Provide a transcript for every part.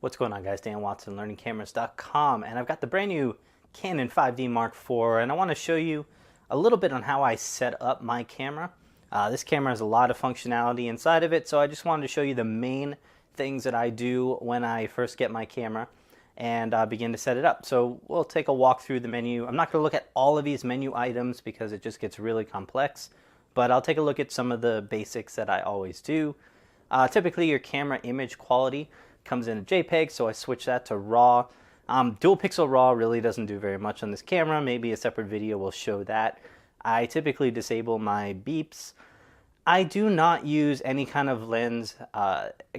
What's going on, guys? Dan Watson, learningcameras.com, and I've got the brand new Canon 5D Mark IV, and I want to show you a little bit on how I set up my camera. This camera has a lot of functionality inside of it, so I just wanted to show you the main things that I do when I first get my camera and begin to set it up. So we'll take a walk through the menu. I'm not going to look at all of these menu items because it just gets really complex, but I'll take a look at some of the basics that I always do. Typically, your camera image quality comes in a JPEG, so I switch that to RAW. Dual pixel RAW really doesn't do very much on this camera. Maybe a separate video will show that. I typically disable my beeps. I do not use any kind of lens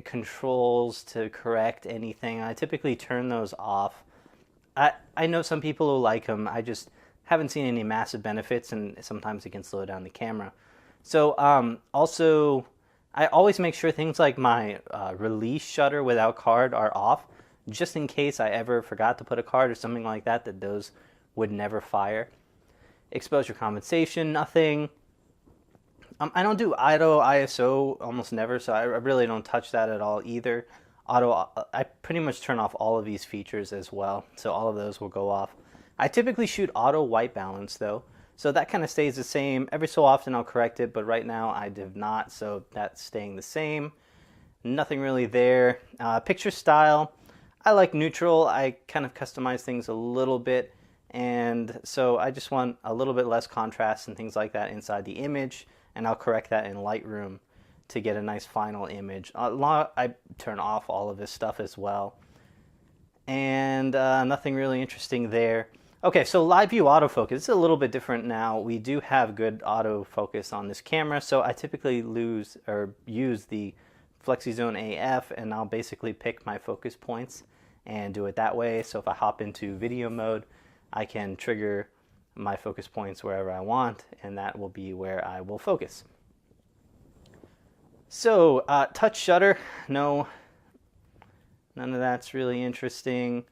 controls to correct anything. I typically turn those off. I know some people who like them. I just haven't seen any massive benefits, and sometimes it can slow down the camera. So also, I always make sure things like my release shutter without card are off, just in case I ever forgot to put a card or something like that, that those would never fire. Exposure compensation, nothing. I don't do auto ISO almost never, so I really don't touch that at all either. I pretty much turn off all of these features as well, so all of those will go off. I typically shoot auto white balance though, so that kind of stays the same. Every so often I'll correct it, but right now I did not, so that's staying the same. Nothing really there. Picture style, I like neutral. I kind of customize things a little bit, and so I just want a little bit less contrast and things like that inside the image, and I'll correct that in Lightroom to get a nice final image. I turn off all of this stuff as well, and nothing really interesting there. Okay, so live view autofocus, it's a little bit different now. We do have good autofocus on this camera, so I typically use the FlexiZone AF, and I'll basically pick my focus points and do it that way. So if I hop into video mode, I can trigger my focus points wherever I want, and that will be where I will focus. So touch shutter, no, none of that's really interesting.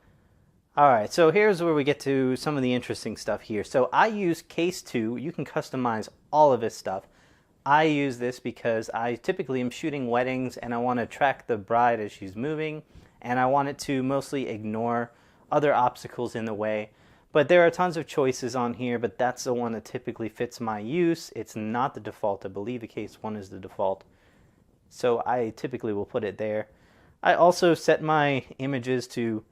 All right, so here's where we get to some of the interesting stuff here. So I use Case 2. You can customize all of this stuff. I use this because I typically am shooting weddings and I want to track the bride as she's moving, and I want it to mostly ignore other obstacles in the way. But there are tons of choices on here, but that's the one that typically fits my use. It's not the default. I believe the Case 1 is the default. So I typically will put it there. I also set my images to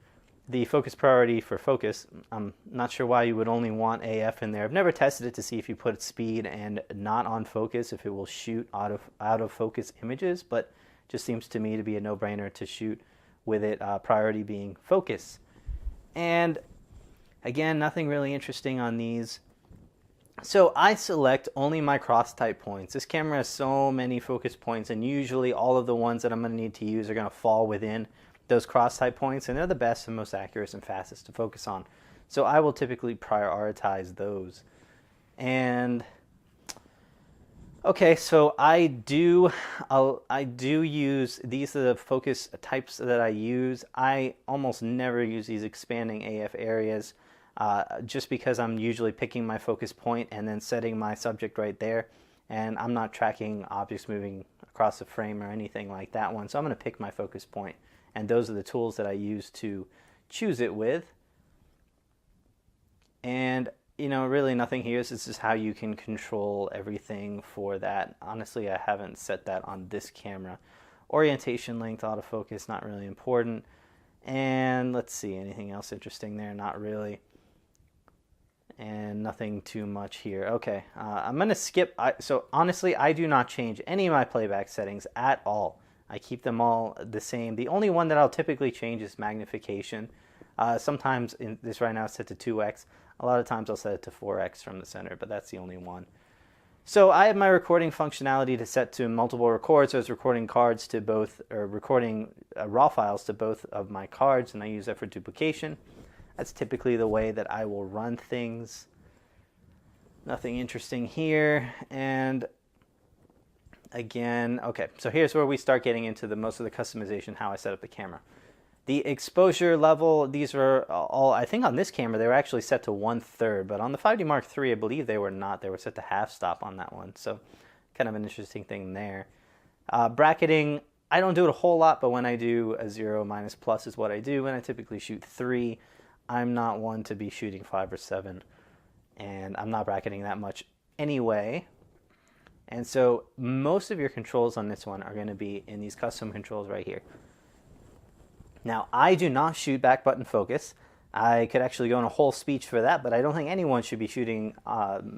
the focus priority for focus. I'm not sure why you would only want AF in there. I've never tested it to see if you put speed and not on focus, if it will shoot out of focus images, but it just seems to me to be a no-brainer to shoot with it priority being focus. And again, nothing really interesting on these. So I select only my cross type points. This camera has so many focus points, and usually all of the ones that I'm going to need to use are going to fall within those cross type points, and they're the best and most accurate and fastest to focus on. So I will typically prioritize those. And okay, so I do use, these are the focus types that I use. I almost never use these expanding AF areas just because I'm usually picking my focus point and then setting my subject right there, and I'm not tracking objects moving across the frame or anything like that one. So I'm going to pick my focus point, and those are the tools that I use to choose it with. And you know, really nothing here. This is how you can control everything for that. Honestly, I haven't set that on this camera. Orientation, length, autofocus, not really important. And let's see, anything else interesting there? Not really. And nothing too much here. Okay, I'm going to skip. So honestly, I do not change any of my playback settings at all. I keep them all the same. The only one that I'll typically change is magnification. Sometimes in this right now it's set to 2x. A lot of times I'll set it to 4x from the center, but that's the only one. So I have my recording functionality to set to multiple records. So I was recording cards to both, or recording raw files to both of my cards, and I use that for duplication. That's typically the way that I will run things. Nothing interesting here. And again, okay, so here's where we start getting into most of the customization, how I set up the camera. The exposure level, these are all, I think on this camera, they were actually set to 1/3, but on the 5D Mark III, I believe they were not. They were set to half stop on that one, so kind of an interesting thing there. Bracketing, I don't do it a whole lot, but when I do, a 0 minus plus is what I do, and I typically shoot 3. I'm not one to be shooting 5 or 7, and I'm not bracketing that much anyway. And so most of your controls on this one are going to be in these custom controls right here. Now, I do not shoot back button focus. I could actually go in a whole speech for that, but I don't think anyone should be shooting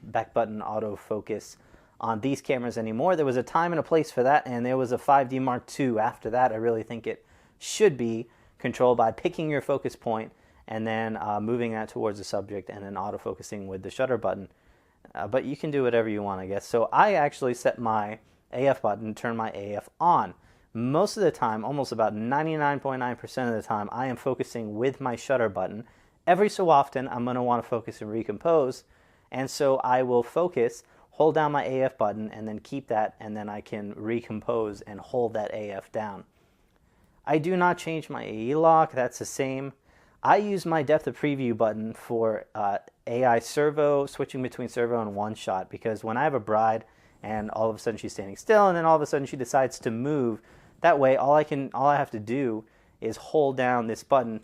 back button autofocus on these cameras anymore. There was a time and a place for that, and there was a 5D Mark II after that. I really think it should be controlled by picking your focus point and then moving that towards the subject and then autofocusing with the shutter button. But you can do whatever you want, I guess. So I actually set my AF button, turn my AF on. Most of the time, almost about 99.9% of the time, I am focusing with my shutter button. Every so often, I'm going to want to focus and recompose, and so I will focus, hold down my AF button, and then keep that, and then I can recompose and hold that AF down. I do not change my AE lock. That's the same. I use my depth of preview button for AI servo, switching between servo and one shot, because when I have a bride and all of a sudden she's standing still and then all of a sudden she decides to move, that way all I have to do is hold down this button,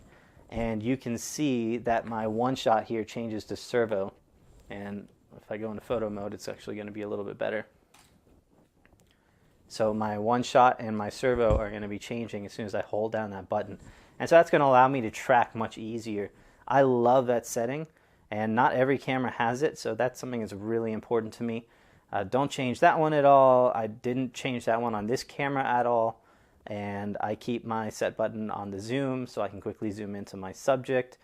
and you can see that my one shot here changes to servo. And if I go into photo mode, it's actually going to be a little bit better. So my one shot and my servo are going to be changing as soon as I hold down that button. And so that's going to allow me to track much easier. I love that setting, and not every camera has it, so that's something that's really important to me. Don't change that one at all. I didn't change that one on this camera at all. And I keep my set button on the zoom so I can quickly zoom into my subject.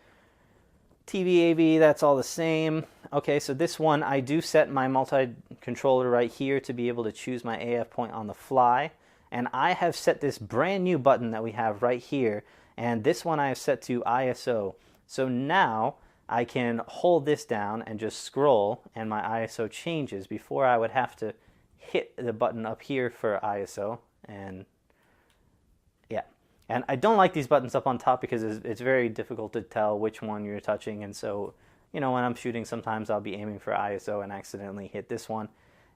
TV, AV, that's all the same. Okay, so this one, I do set my multi-controller right here to be able to choose my AF point on the fly. And I have set this brand new button that we have right here, and this one I have set to ISO. So now I can hold this down and just scroll, and my ISO changes. Before, I would have to hit the button up here for ISO, and yeah. And I don't like these buttons up on top because it's very difficult to tell which one you're touching. And so, you know, when I'm shooting, sometimes I'll be aiming for ISO and accidentally hit this one.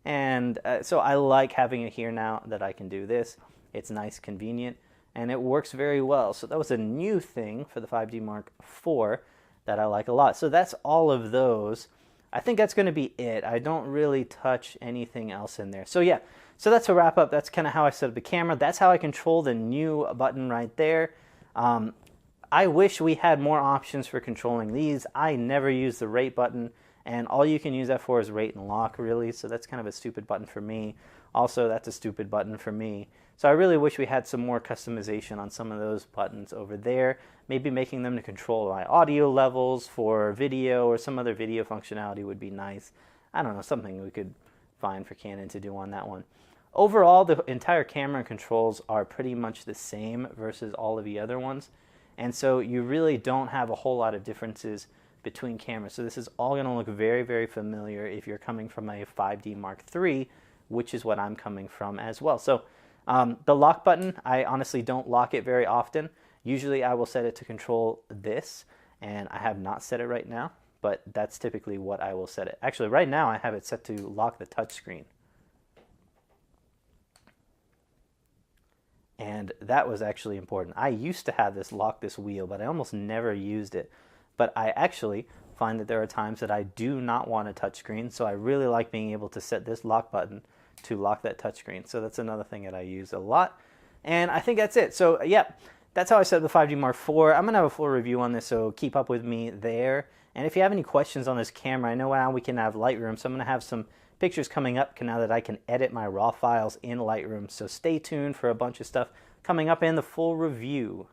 And so I like having it here now that I can do this. It's nice, convenient, and it works very well. So that was a new thing for the 5D Mark IV that I like a lot. So that's all of those. I think that's going to be it. I don't really touch anything else in there. So yeah. So that's a wrap up. That's kind of how I set up the camera. That's how I control the new button right there. I wish we had more options for controlling these. I never use the rate button, and all you can use that for is rate and lock, really. So that's kind of a stupid button for me. Also, that's a stupid button for me. So I really wish we had some more customization on some of those buttons over there. Maybe making them to control my audio levels for video or some other video functionality would be nice. I don't know, something we could find for Canon to do on that one. Overall, the entire camera controls are pretty much the same versus all of the other ones. And so you really don't have a whole lot of differences between cameras. So this is all going to look very, very familiar if you're coming from a 5D Mark III, which is what I'm coming from as well. So the lock button, I honestly don't lock it very often. Usually I will set it to control this, and I have not set it right now, but that's typically what I will set it. Actually, right now I have it set to lock the touchscreen. And that was actually important. I used to have this lock this wheel, but I almost never used it. But I actually find that there are times that I do not want a touchscreen, so I really like being able to set this lock button to lock that touchscreen. So that's another thing that I use a lot. And I think that's it. So yeah, that's how I set up the 5D Mark IV. I'm going to have a full review on this, so keep up with me there. And if you have any questions on this camera, I know now we can have Lightroom, so I'm going to have some pictures coming up now that I can edit my raw files in Lightroom. So stay tuned for a bunch of stuff coming up in the full review.